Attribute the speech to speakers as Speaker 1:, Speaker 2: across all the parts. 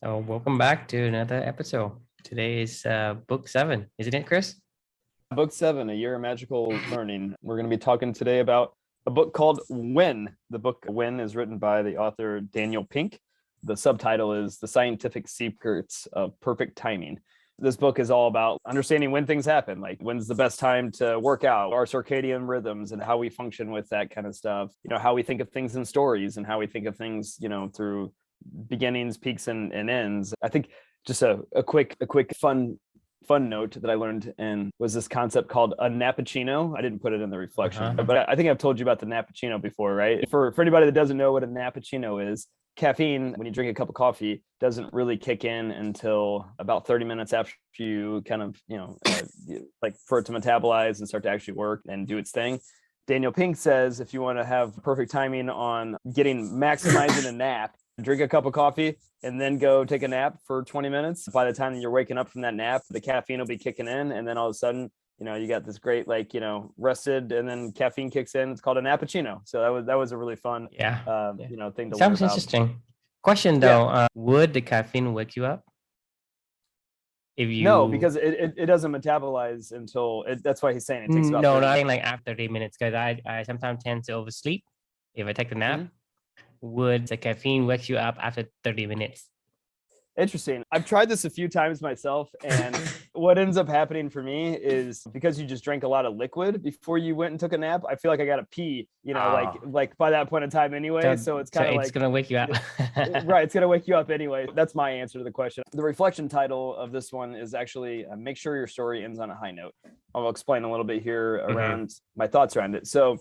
Speaker 1: So, welcome back to another episode. Today is book 7, isn't it, Chris?
Speaker 2: Book 7, A Year of Magical Learning. We're going to be talking today about a book called When. The book When is written by the author Daniel Pink. The subtitle is The Scientific Secrets of Perfect Timing. This book is all about understanding when things happen, like when's the best time to work out, our circadian rhythms and how we function with that kind of stuff. How we think of things in stories and how we think of things, through beginnings, peaks, and ends. I think just a quick fun note that I learned and was this concept called a Nappuccino. I didn't put it in the reflection, but I think I've told you about the Nappuccino before, right? For anybody that doesn't know what a Nappuccino is, caffeine, when you drink a cup of coffee, doesn't really kick in until about 30 minutes after you kind of, like for it to metabolize and start to actually work and do its thing. Daniel Pink says if you want to have perfect timing on maximizing a nap, drink a cup of coffee and then go take a nap for 20 minutes. By the time you're waking up from that nap, the caffeine will be kicking in. And then all of a sudden, you got this great, rested, and then caffeine kicks in. It's called a Nappuccino. So that was a really fun, thing to
Speaker 1: Sounds
Speaker 2: learn
Speaker 1: interesting. Question though, would the caffeine wake you up?
Speaker 2: No, because it doesn't metabolize until that's why he's saying it takes about
Speaker 1: no, I think like after 30 minutes, because I sometimes tend to oversleep if I take the nap. Would the caffeine wake you up after 30 minutes?
Speaker 2: Interesting. I've tried this a few times myself, and what ends up happening for me is because you just drank a lot of liquid before you went and took a nap, I feel like I got to pee, like by that point in time anyway. So it's kind of
Speaker 1: it's gonna wake you up.
Speaker 2: Right, it's gonna wake you up anyway. That's my answer to the question. The reflection title of this one is actually make sure your story ends on a high note. I'll explain a little bit here around my thoughts around it. So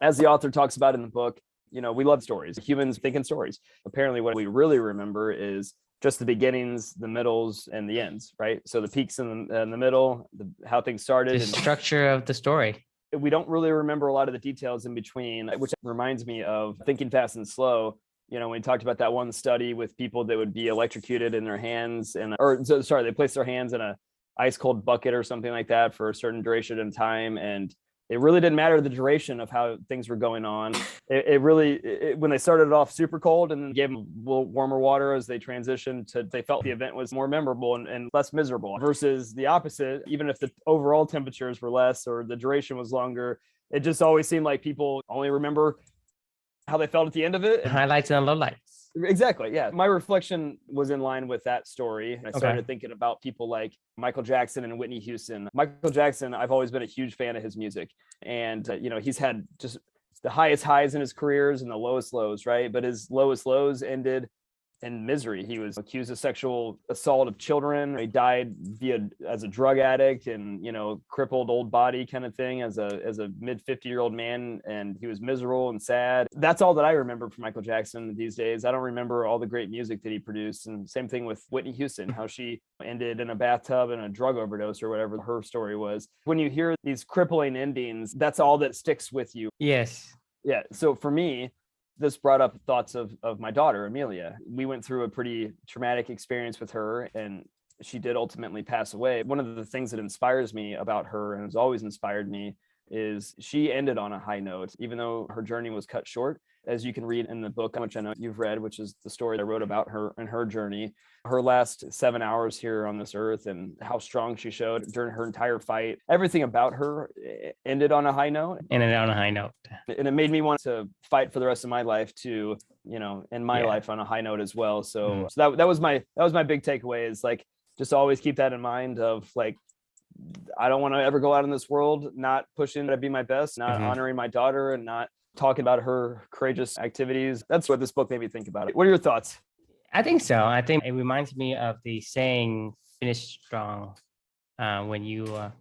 Speaker 2: as the author talks about in the book, we love stories. Humans think in stories. Apparently, what we really remember is just the beginnings, the middles, and the ends, right? So the peaks in the middle, how things started.
Speaker 1: The structure of the story.
Speaker 2: We don't really remember a lot of the details in between, which reminds me of Thinking Fast and Slow. We talked about that one study with people that would be electrocuted in their hands, they place their hands in a ice cold bucket or something like that for a certain duration of time. And it really didn't matter the duration of how things were going on. When they started off super cold and gave them a little warmer water as they transitioned they felt the event was more memorable and less miserable versus the opposite. Even if the overall temperatures were less or the duration was longer, it just always seemed like people only remember how they felt at the end of it.
Speaker 1: Highlights and lowlights.
Speaker 2: Exactly. Yeah. My reflection was in line with that story. I started thinking about people like Michael Jackson and Whitney Houston. Michael Jackson, I've always been a huge fan of his music. And, he's had just the highest highs in his careers and the lowest lows, right? But his lowest lows ended in misery. He was accused of sexual assault of children. He died as a drug addict and, crippled old body kind of thing as a mid 50-year-old man. And he was miserable and sad. That's all that I remember from Michael Jackson these days. I don't remember all the great music that he produced. And same thing with Whitney Houston, how she ended in a bathtub and a drug overdose or whatever her story was. When you hear these crippling endings, that's all that sticks with you.
Speaker 1: Yes.
Speaker 2: Yeah. So for me, this brought up thoughts of my daughter, Amelia. We went through a pretty traumatic experience with her, and she did ultimately pass away. One of the things that inspires me about her and has always inspired me is she ended on a high note, even though her journey was cut short. As you can read in the book, which I know you've read, which is the story I wrote about her and her journey, her last 7 hours here on this earth and how strong she showed during her entire fight. Everything about her ended on a high note.
Speaker 1: And on a high note.
Speaker 2: And it made me want to fight for the rest of my life to, end my life on a high note as well. So that was my big takeaway is like, just always keep that in mind of like, I don't want to ever go out in this world not pushing to be my best, not honoring my daughter and not talking about her courageous activities. That's what this book made me think about it. What are your thoughts?
Speaker 1: I think so. I think it reminds me of the saying, finish strong, when you are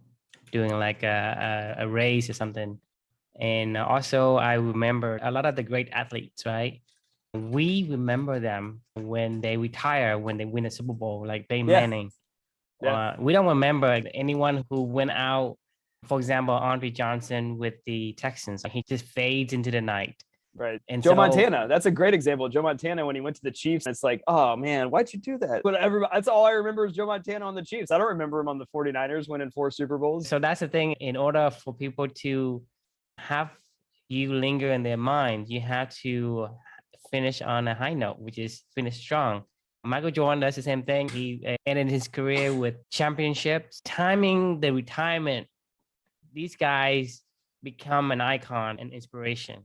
Speaker 1: doing like a race or something. And also I remember a lot of the great athletes, right? We remember them when they retire, when they win a Super Bowl, like Peyton Manning. Yeah. We don't remember anyone who went out. For example, Andre Johnson with the Texans, he just fades into the night.
Speaker 2: Right. And Joe Montana, that's a great example. Joe Montana, when he went to the Chiefs, it's like, oh man, why'd you do that? But that's all I remember is Joe Montana on the Chiefs. I don't remember him on the 49ers winning 4 Super Bowls.
Speaker 1: So that's the thing. In order for people to have you linger in their mind, you have to finish on a high note, which is finish strong. Michael Jordan does the same thing. He ended his career with championships. Timing the retirement, these guys become an icon and inspiration.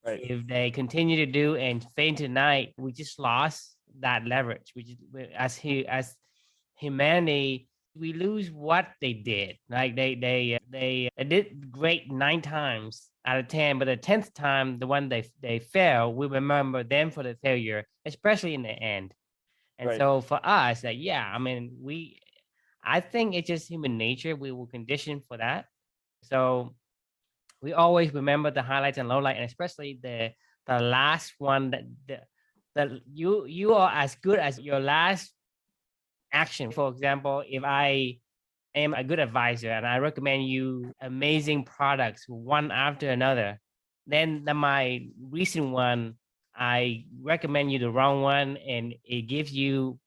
Speaker 2: Right.
Speaker 1: If they continue to do and fade tonight, we just lost that leverage. As humanity, we lose what they did. Like they did great 9 times out of 10, but the 10th time, the one they fail, we remember them for the failure, especially in the end. And
Speaker 2: Right.
Speaker 1: so for us, that I mean, I think it's just human nature. We will condition for that. So we always remember the highlights and lowlights, and especially the last one that you are as good as your last action. For example, if I am a good advisor and I recommend you amazing products one after another, then my recent one, I recommend you the wrong one and it gives you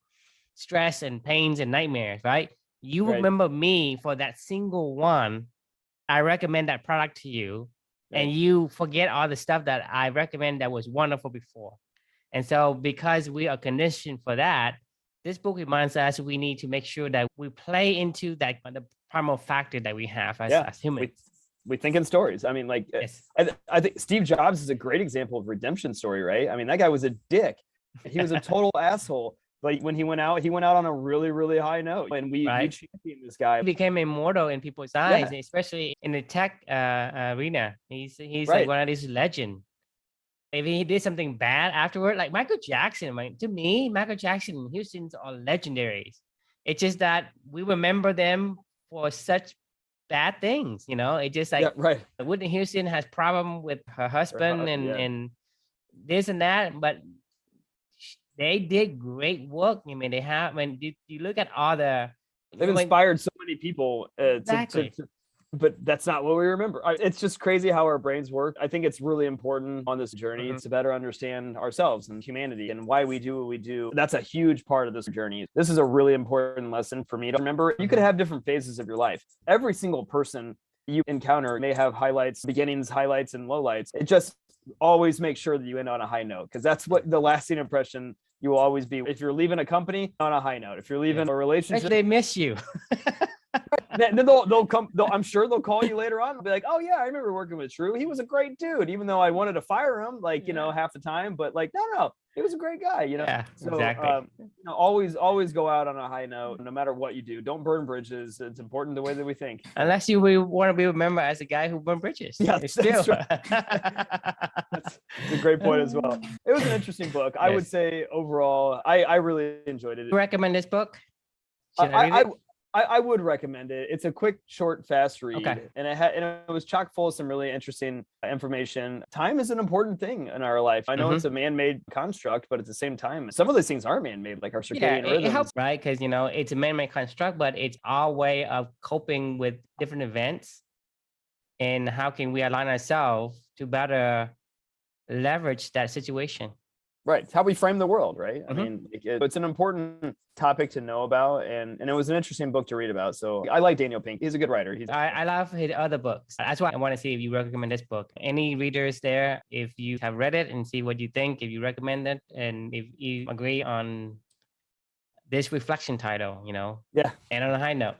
Speaker 1: stress and pains and nightmares, right? You
Speaker 2: Right.
Speaker 1: remember me for that single one. I recommend that product to you, and
Speaker 2: Right.
Speaker 1: you forget all the stuff that I recommend that was wonderful before. And so, because we are conditioned for that, this book reminds us we need to make sure that we play into that the primal factor that we have as humans.
Speaker 2: We think in stories. I mean, like,
Speaker 1: Yes.
Speaker 2: I think Steve Jobs is a great example of redemption story, right? I mean, that guy was a dick. He was a total asshole. But when he went out on a really, really high note. And we championed this guy.
Speaker 1: He became immortal in people's eyes, especially in the tech arena. He's like one of these legends. If he did something bad afterward, like Michael Jackson, right? To me, Michael Jackson and Houston's are legendaries. It's just that we remember them for such bad things, you know. It just like Whitney Houston has problem with her husband and this and that, but they did great work. I mean, they have. When you look at all the,
Speaker 2: they've inspired so many people.
Speaker 1: Exactly.
Speaker 2: But that's not what we remember. It's just crazy how our brains work. I think it's really important on this journey to better understand ourselves and humanity and why we do what we do. That's a huge part of this journey. This is a really important lesson for me to remember. You could have different phases of your life. Every single person you encounter may have highlights, beginnings, highlights, and lowlights. It just always make sure that you end on a high note, because that's what the lasting impression you will always be. If you're leaving a company, on a high note. If you're leaving a relationship,
Speaker 1: they miss you.
Speaker 2: then they'll come. I'm sure they'll call you later on. They'll be like, "Oh yeah, I remember working with Trieu. He was a great dude, even though I wanted to fire him, like half the time. But like, no, he was a great guy, you know."
Speaker 1: Yeah,
Speaker 2: so,
Speaker 1: exactly.
Speaker 2: Always go out on a high note, no matter what you do. Don't burn bridges. It's important the way that we think.
Speaker 1: Unless you want to be remembered as a guy who burned bridges.
Speaker 2: Yeah,
Speaker 1: still.
Speaker 2: That's a great point as well. It was an interesting book. I would say overall, I really enjoyed it.
Speaker 1: You recommend this book?
Speaker 2: I would recommend it. It's a quick, short, fast read, and it was chock full of some really interesting information. Time is an important thing in our life. I know it's a man-made construct, but at the same time, some of those things are man-made, like our circadian rhythms.
Speaker 1: It helps, right? Because it's a man-made construct, but it's our way of coping with different events, and how can we align ourselves to better leverage that situation.
Speaker 2: Right. It's how we frame the world, right? I mean, it's an important topic to know about, and it was an interesting book to read about. So I like Daniel Pink. He's a good writer.
Speaker 1: I love his other books. That's why I want to see if you recommend this book. Any readers there, if you have read it and see what you think, if you recommend it, and if you agree on this reflection title, and on a high note,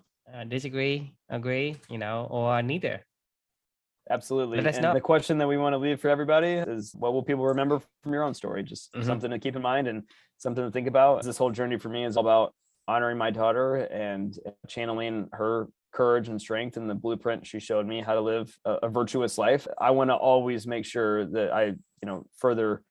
Speaker 1: disagree, agree, or neither.
Speaker 2: Absolutely. And the question that we want to leave for everybody is, what will people remember from your own story? Just something to keep in mind and something to think about. This whole journey for me is all about honoring my daughter and channeling her courage and strength and the blueprint she showed me how to live a virtuous life. I want to always make sure that I, further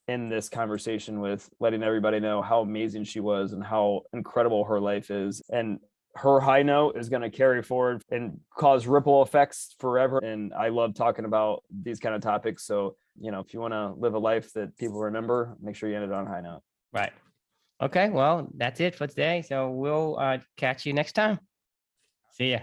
Speaker 2: in this conversation with letting everybody know how amazing she was and how incredible her life is. And her high note is going to carry forward and cause ripple effects forever. And I love talking about these kind of topics. So, if you want to live a life that people remember, make sure you end it on a high note.
Speaker 1: Right. Okay. Well, that's it for today. So we'll catch you next time. See ya.